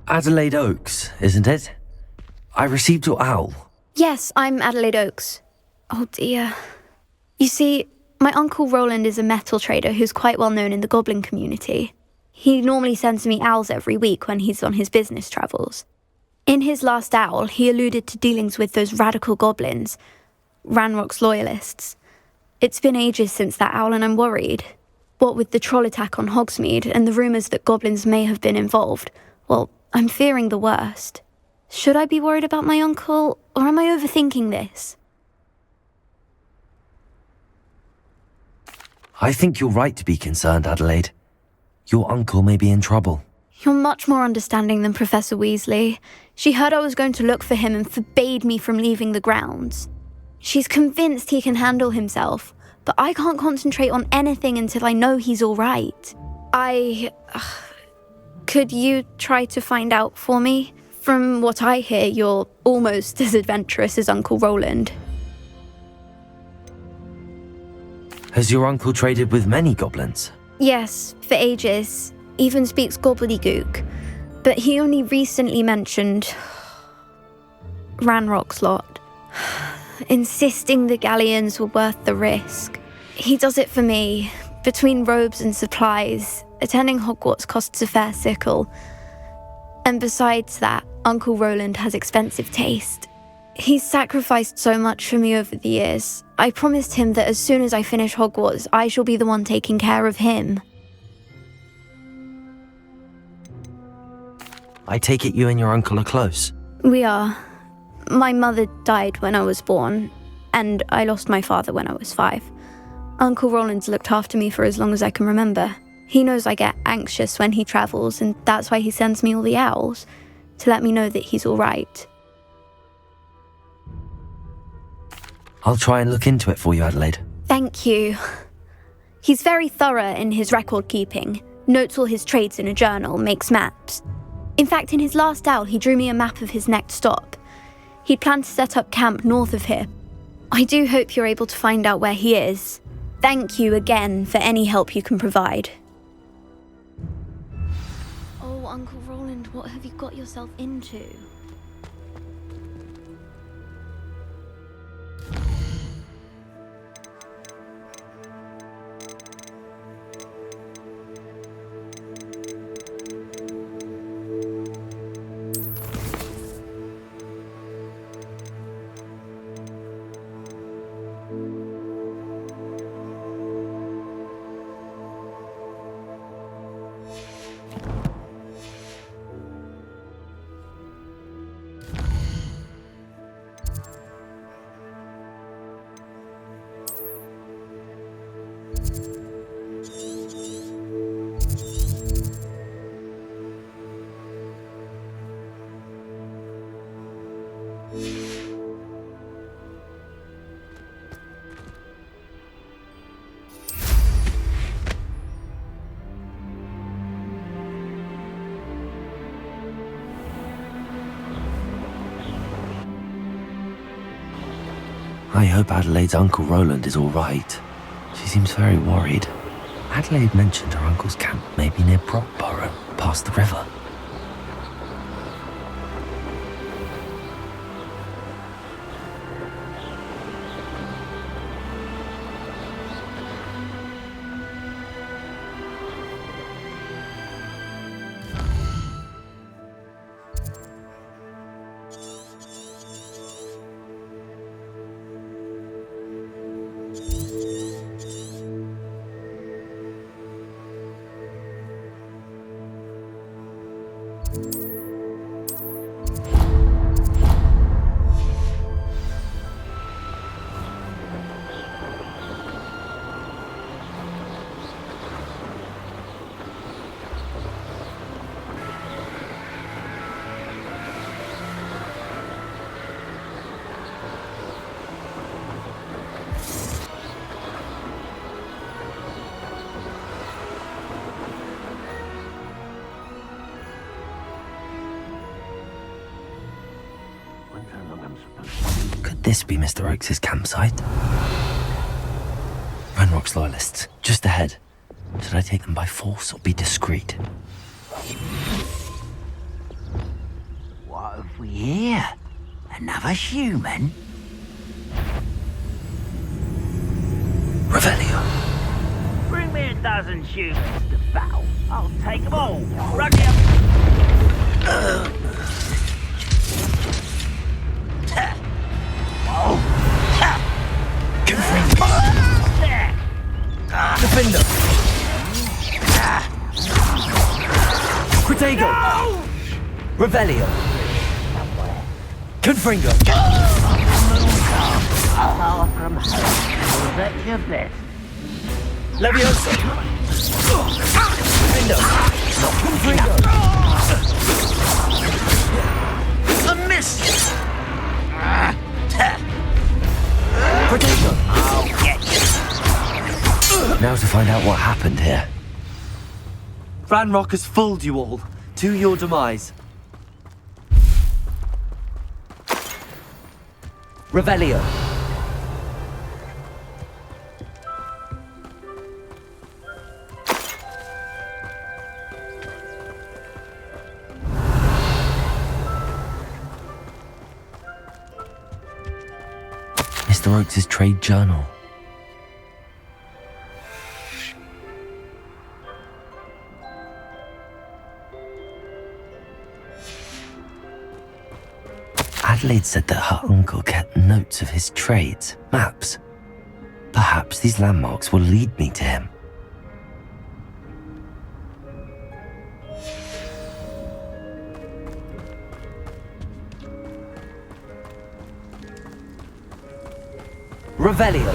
Adelaide Oaks, isn't it? I received your owl. Yes, I'm Adelaide Oaks. Oh dear. You see, my uncle Roland is a metal trader who's quite well known in the goblin community. He normally sends me owls every week when he's on his business travels. In his last owl, he alluded to dealings with those radical goblins, Ranrock's loyalists. It's been ages since that owl and I'm worried. What with the troll attack on Hogsmeade and the rumours that goblins may have been involved, well, I'm fearing the worst. Should I be worried about my uncle, or am I overthinking this? I think you're right to be concerned, Adelaide. Your uncle may be in trouble. You're much more understanding than Professor Weasley. She heard I was going to look for him and forbade me from leaving the grounds. She's convinced he can handle himself, but I can't concentrate on anything until I know he's all right. Could you try to find out for me? From what I hear, you're almost as adventurous as Uncle Roland. Has your uncle traded with many goblins? Yes, for ages. Even speaks gobbledygook. But he only recently mentioned Ranrock's lot, insisting the galleons were worth the risk. He does it for me. Between robes and supplies, attending Hogwarts costs a fair sickle. And besides that, Uncle Roland has expensive taste. He's sacrificed so much for me over the years. I promised him that as soon as I finish Hogwarts, I shall be the one taking care of him. I take it you and your uncle are close. We are. My mother died when I was born, and I lost my father when I was 5. Uncle Roland's looked after me for as long as I can remember. He knows I get anxious when he travels, and that's why he sends me all the owls, to let me know that he's all right. I'll try and look into it for you, Adelaide. Thank you. He's very thorough in his record keeping, notes all his trades in a journal, makes maps. In fact, in his last owl, he drew me a map of his next stop. He planned to set up camp north of here. I do hope you're able to find out where he is. Thank you again for any help you can provide. Oh, Uncle Roland, what have you got yourself into? I hope Adelaide's Uncle Roland is all right. She seems very worried. Adelaide mentioned her uncle's camp may be near Brockborough, past the river. Could this be Mr. Oakes' campsite? Ranrock's loyalists, just ahead. Should I take them by force or be discreet? Another human? Revelio. Bring me a dozen humans to battle. I'll take them all. Rugby up. Defender. Protego. No! Revelio. Confringo. Far from home. Was that your best? Levioso. Defender. Confringo. A miss! Protego. I'll get you. Now to find out what happened here. Ranrock has fooled you all, to your demise. Revelio. Mr. Oates' trade journal. Adelaide said that her uncle kept notes of his trades, maps. Perhaps these landmarks will lead me to him. Revelio.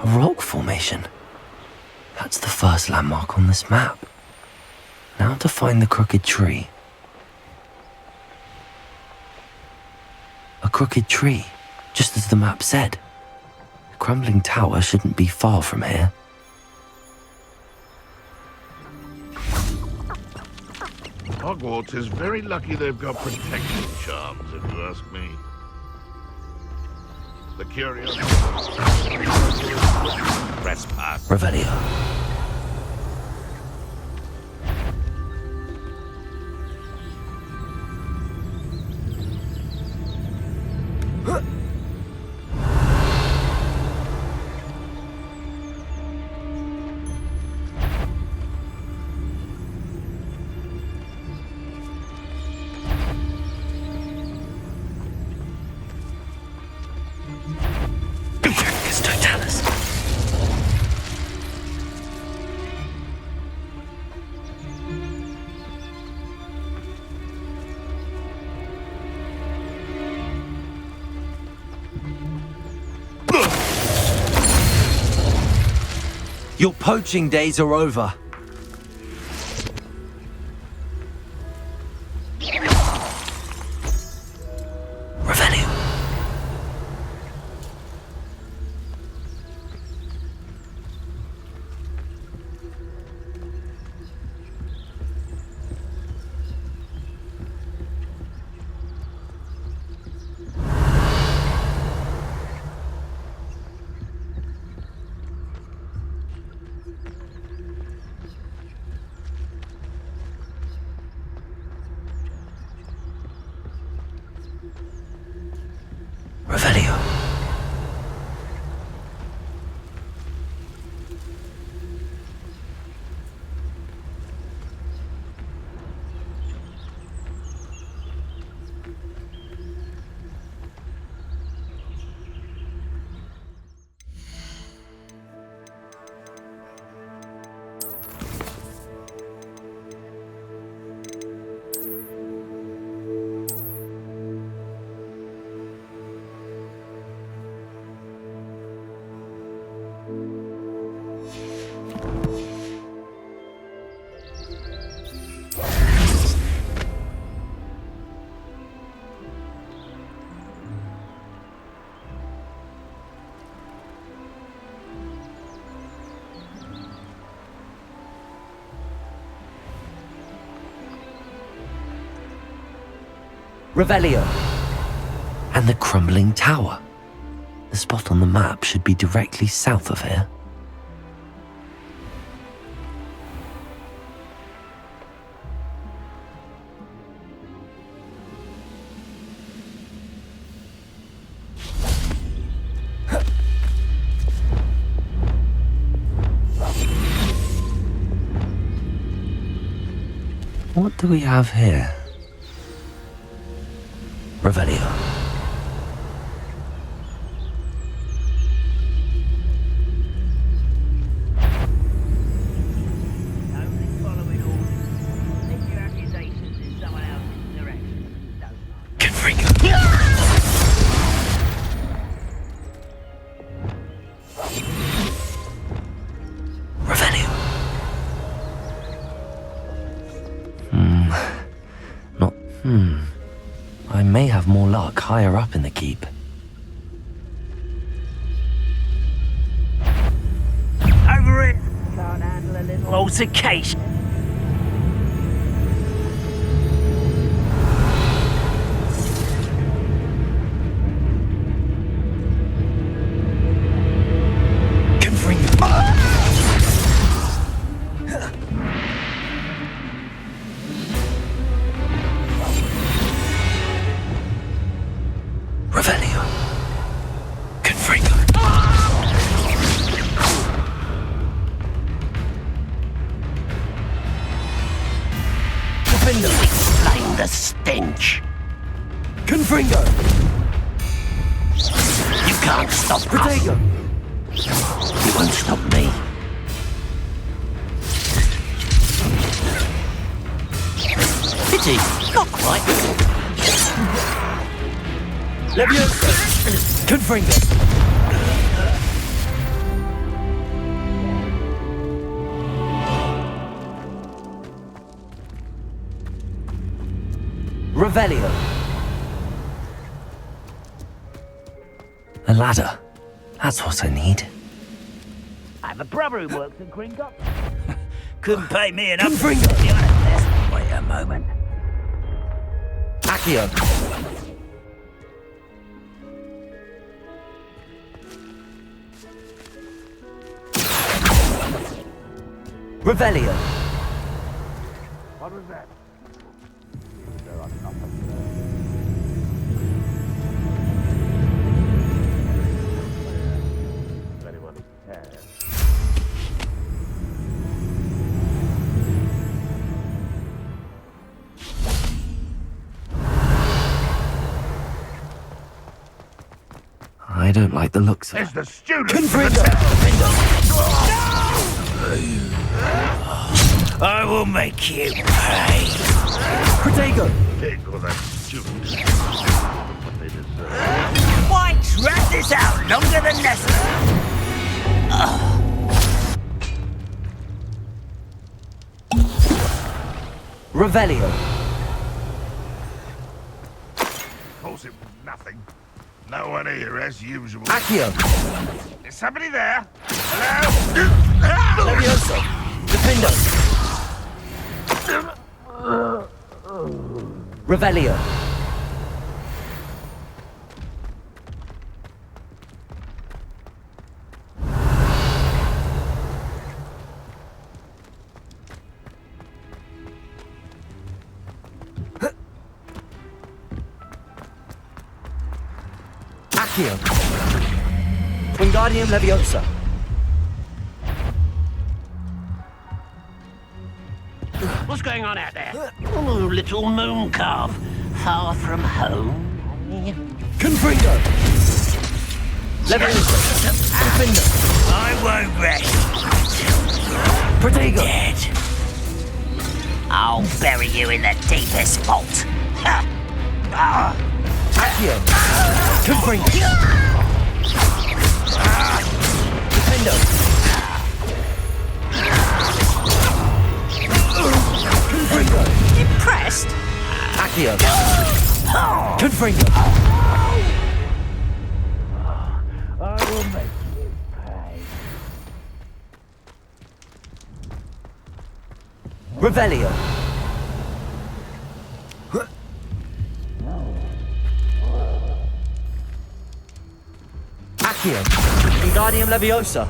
A rock formation. That's the first landmark on this map. Now to find the crooked tree. A crooked tree, just as the map said. The crumbling tower shouldn't be far from here. Hogwarts is very lucky they've got protection charms, if you ask me. The curious... Press pass. Revelio. Your poaching days are over. Revelio. Revelio. And the crumbling tower. The spot on the map should be directly south of here. What do we have here? Revelio. Only following orders. Take your accusations in someone else's direction. Don't Confringo. Revelio. I may have more luck higher up in the keep. over it. Can't handle a little altercation. Explain the stench. Confringo! You can't stop us. Protego! You won't stop me. Pity, not quite. Leviosa! Confringo! Revelio. A ladder. That's what I need. I have a brother who works in Gringotts. Couldn't pay me enough. Confringo! To be honest. Wait a moment. Accio. Revelio. What was that? I don't like the looks of There's it. the student. Confringo! I will make you pay. Protego! Pig or that student. What they deserve. Why drag this out longer than necessary? Revelio. Calls it nothing. No one here as usual. Accio. Is somebody there? Hello? Leviosa. Defendo. Revelio. Accio. Wingardium Leviosa. What's going on out there? Oh, little moon calf. Far from home. Confringo. Leviosa. Defendo. I won't rest. Protego. Dead. I'll bury you in the deepest vault. Accio. Confringo. Defendo. Confringo. Impressed? Accio. Confringo. I will make you pay. Revelio. Accio. Wingardium Leviosa.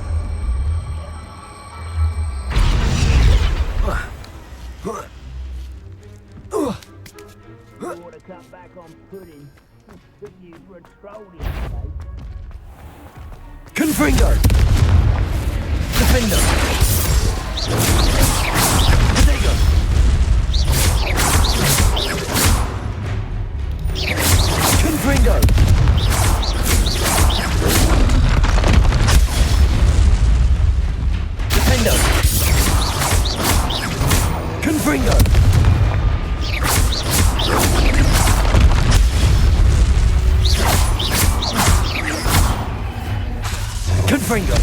Ought to cut back on pudding. Took you for a troll the other day. Confringo. Defender. Protego. Confringo. Defender. Confringo. Confringo.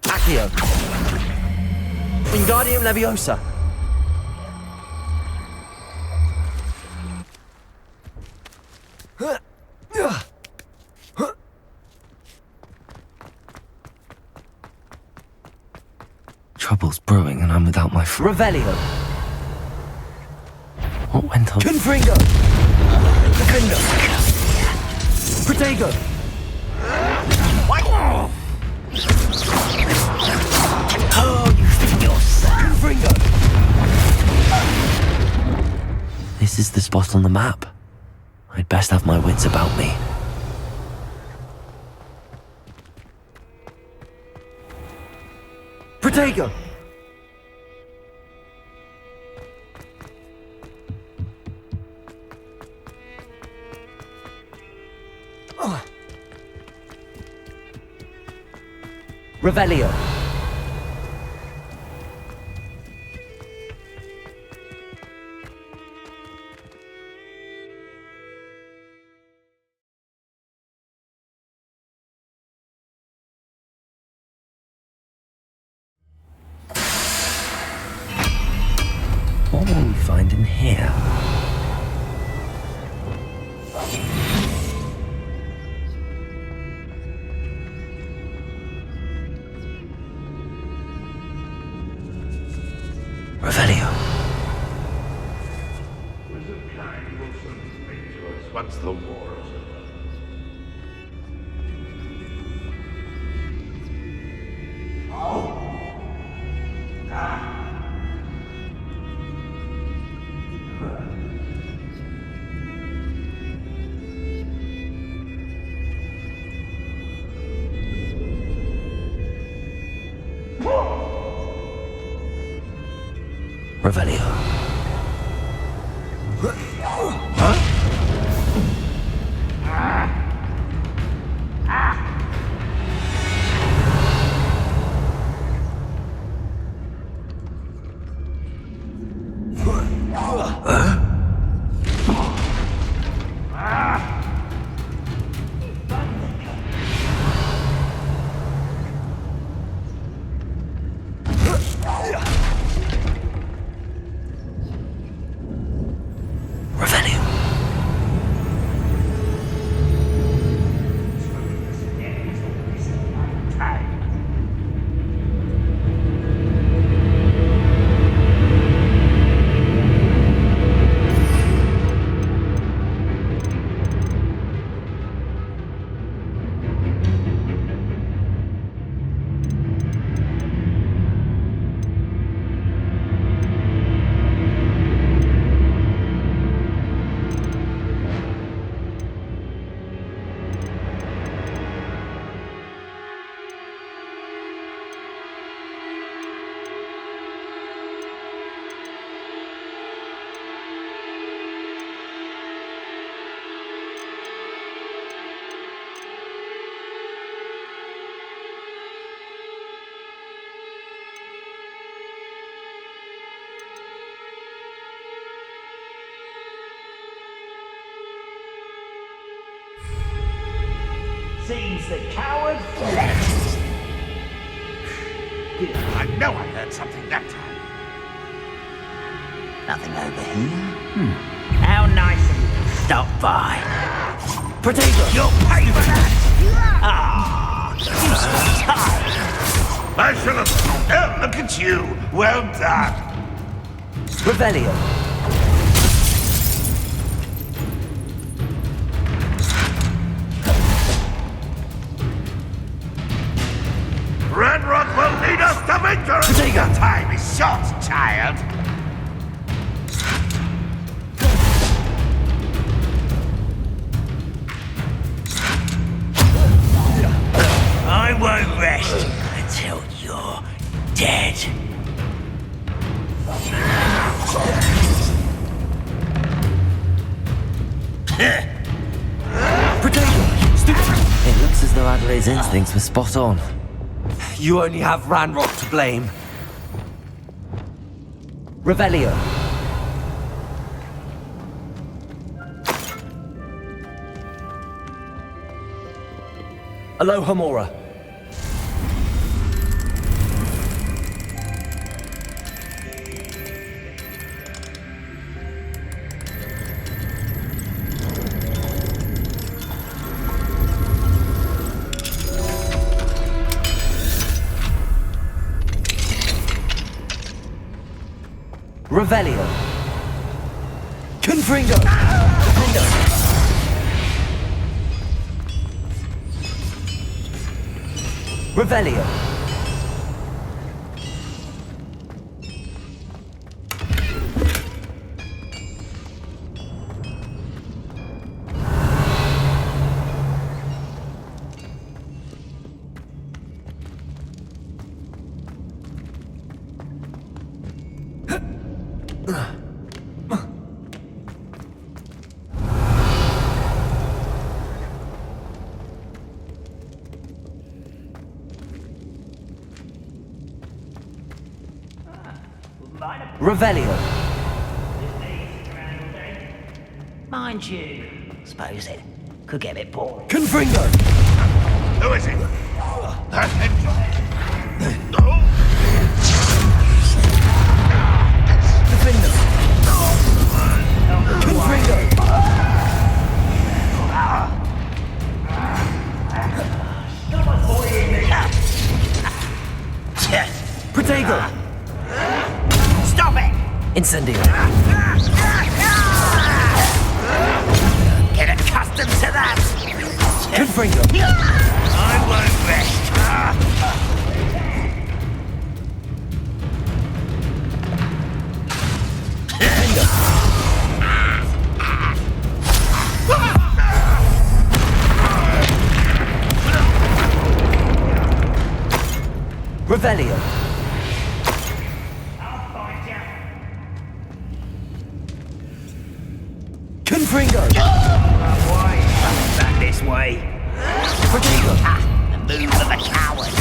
Accio. Wingardium Leviosa. Trouble's brewing and I'm without my Revelio. What went on? Confringo. Defender. Protego. Oh, you think you're safe? Confringo. This is the spot on the map. I'd best have my wits about me. Protego. Revelio. What will we find in here? Revelio. Wizard kind will soon speak to us once the war is over. Revelio. Revelio. Seems the coward fled. I know I heard something that time. Nothing over here? How nice of you to stop by. Protego. You'll pay for that! Ah, you so tired. I shall have... Oh, look at you. Well done. Revelio. Ranrock will lead us to victory! Your time is short, child. I won't rest until you're dead. It looks as though Adelaide's instincts were spot on. You only have Ranrock to blame. Revelio. Alohomora. Revelio. Confringo. Revelio. Revelio. Mind you, suppose it could get a bit boring. Confringo. Who is it? Attention! No! Defender. Confringo. Protego. Stop it! Incendio. Get accustomed to that! Confringo. I won't rest. Revelio. Confringo. Why? Back this way. Protego. The move of a coward.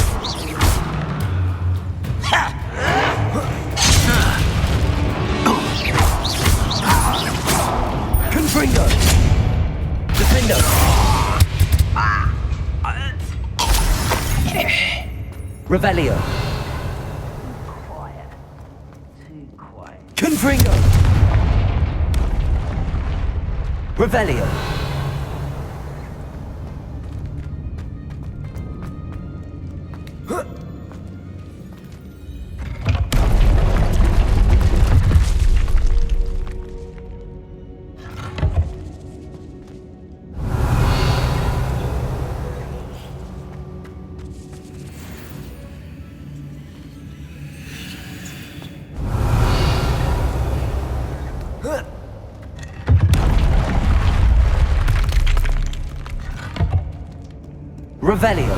Confringo. Defendo. Revelio. Quiet. Too quiet. Confringo. Revelio. Revelio.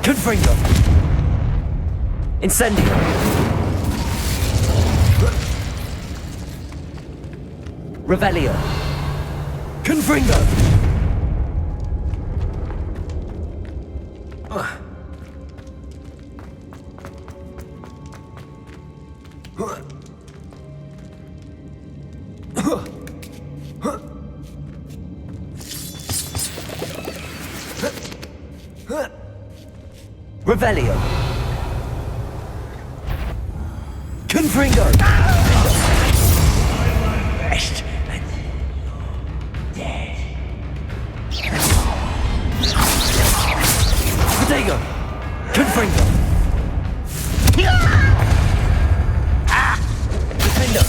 Confringo. Incendio. Revelio. Confringo. Revelio. Confringo. Rest and dead. Protego. Confringo. Defendo.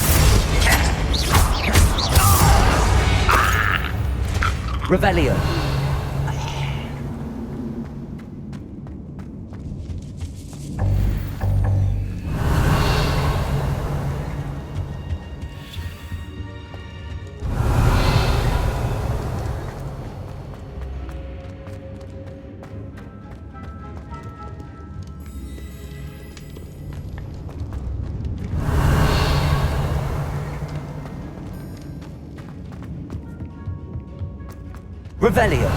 Revelio. Revelio.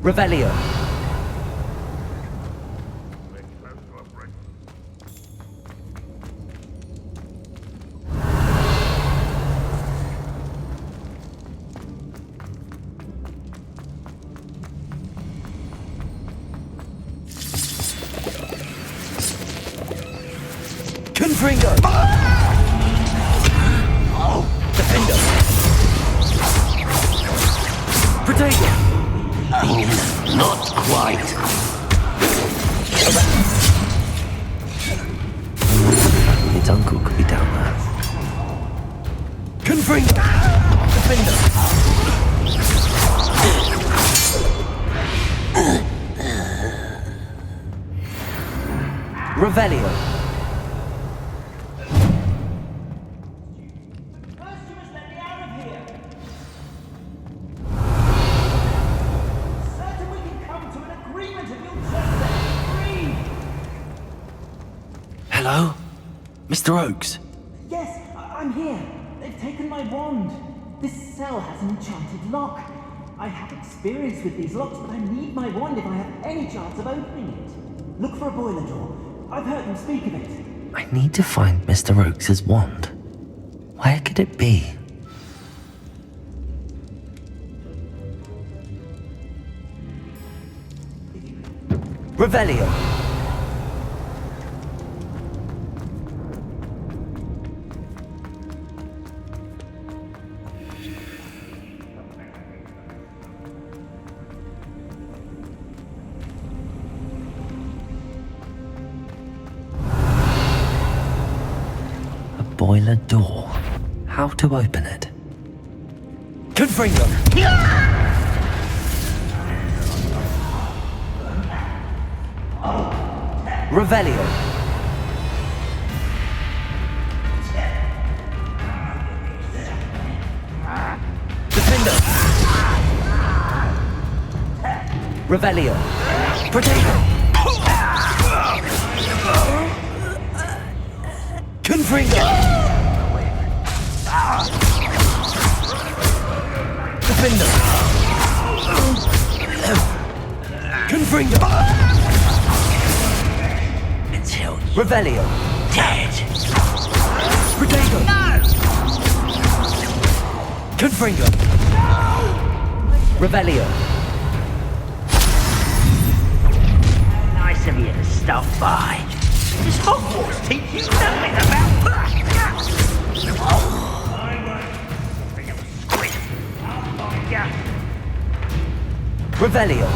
Revelio. Confringo. Defendo. Protego. Not quite. Its uncle could be down there. Confringo. Defendo. Revelio. Hello? Mr. Oakes? Yes, I'm here. They've taken my wand. This cell has an enchanted lock. I have experience with these locks, but I need my wand if I have any chance of opening it. Look for a boiler door. I've heard them speak of it. I need to find Mr. Oakes' wand. Where could it be? Revelio. Boiler door. How to open it? Confringo. Revelio. Defendo. Revelio. Protego. Confringo. Defendo. Confringo. Until Revelio. dead. Protego. Confringo. Revelio. Nice of you to stop by. Does Hogwarts teach you nothing about... Squid. I'll find ya. Revelio.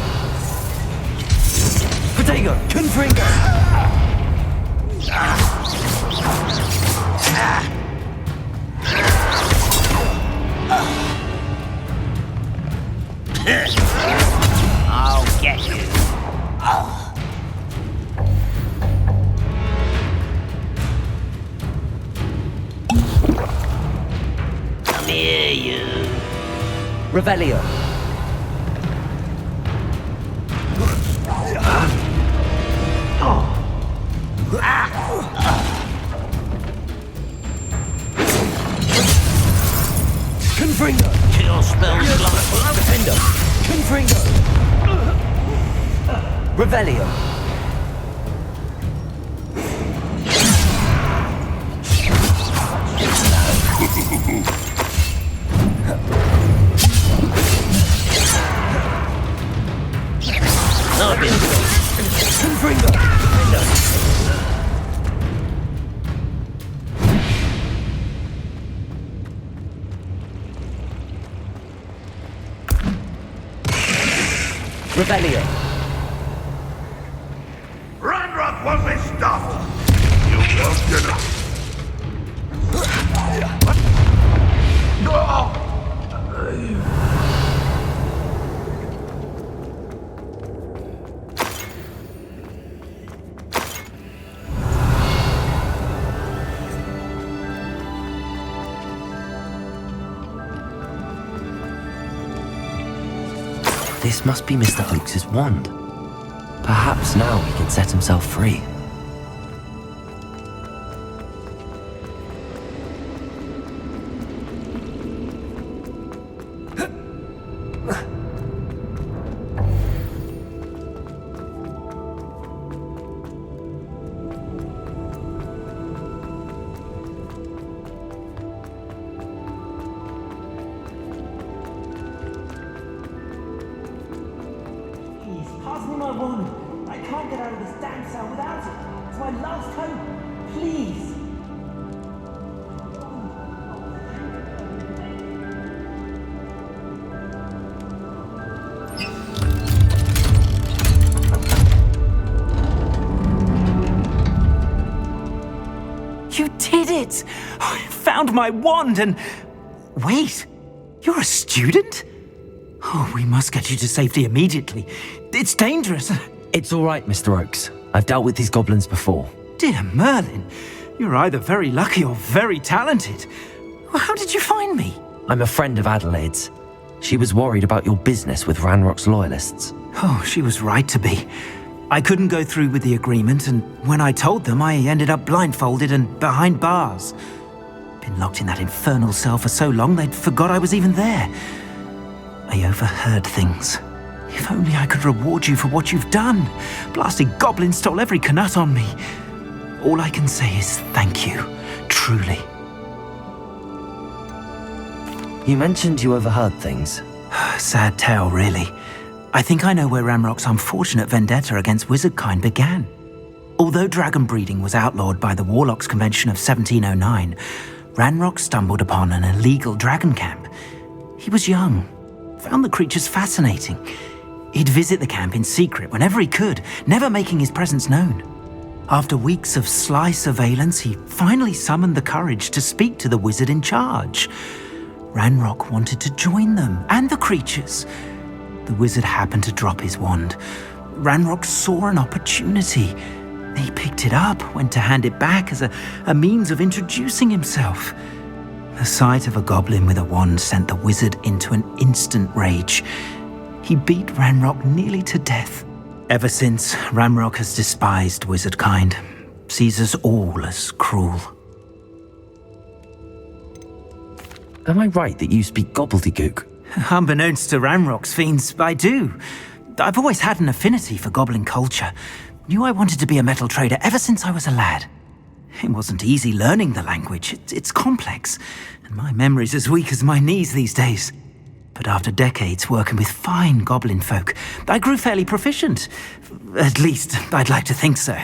Protego. Confringo. I'll get you. Come here, you. Revelio. Revelio. Revelio. Ranrock won't be stopped! You won't get up! This must be Mr. Oakes's wand. Perhaps now he can set himself free. Please, pass me my wand. I can't get out of this damn cell without it. It's my last hope. Please. You did it! I found my wand and... Wait, you're a student? Oh, we must get you to safety immediately. It's dangerous. It's all right, Mr. Oakes. I've dealt with these goblins before. Dear Merlin, you're either very lucky or very talented. Well, how did you find me? I'm a friend of Adelaide's. She was worried about your business with Ranrock's loyalists. Oh, she was right to be. I couldn't go through with the agreement, and when I told them, I ended up blindfolded and behind bars. Been locked in that infernal cell for so long, they'd forgot I was even there. I overheard things. If only I could reward you for what you've done. Blasted goblins stole every knut on me. All I can say is thank you, truly. You mentioned you overheard things. Sad tale, really. I think I know where Ranrock's unfortunate vendetta against wizardkind began. Although dragon breeding was outlawed by the Warlocks Convention of 1709, Ranrock stumbled upon an illegal dragon camp. He was young, found the creatures fascinating. He'd visit the camp in secret whenever he could, never making his presence known. After weeks of sly surveillance, he finally summoned the courage to speak to the wizard in charge. Ranrock wanted to join them and the creatures. The wizard happened to drop his wand. Ranrock saw an opportunity. He picked it up, went to hand it back as a means of introducing himself. The sight of a goblin with a wand sent the wizard into an instant rage. He beat Ranrock nearly to death. Ever since, Ranrock has despised wizardkind, sees us all as cruel. Am I right that you speak gobbledygook? Unbeknownst to Ranrock's fiends, I do. I've always had an affinity for goblin culture. Knew I wanted to be a metal trader ever since I was a lad. It wasn't easy learning the language. It's complex, and my memory's as weak as my knees these days. But after decades working with fine goblin folk, I grew fairly proficient. At least, I'd like to think so.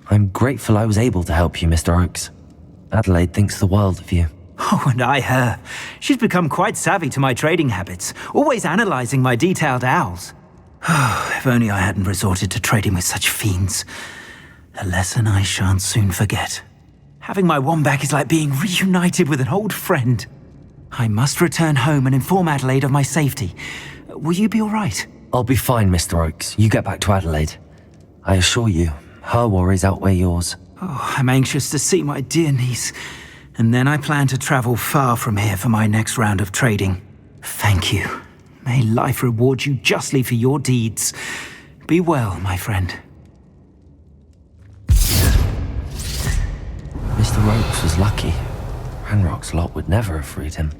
I'm grateful I was able to help you, Mr. Oakes. Adelaide thinks the world of you. Oh, and I her. She's become quite savvy to my trading habits, always analysing my detailed owls. If only I hadn't resorted to trading with such fiends. A lesson I shan't soon forget. Having my wand back is like being reunited with an old friend. I must return home and inform Adelaide of my safety. Will you be all right? I'll be fine, Mr. Oakes. You get back to Adelaide. I assure you, her worries outweigh yours. Oh, I'm anxious to see my dear niece. And then I plan to travel far from here for my next round of trading. Thank you. May life reward you justly for your deeds. Be well, my friend. Mr. Oakes was lucky. Ranrock's lot would never have freed him.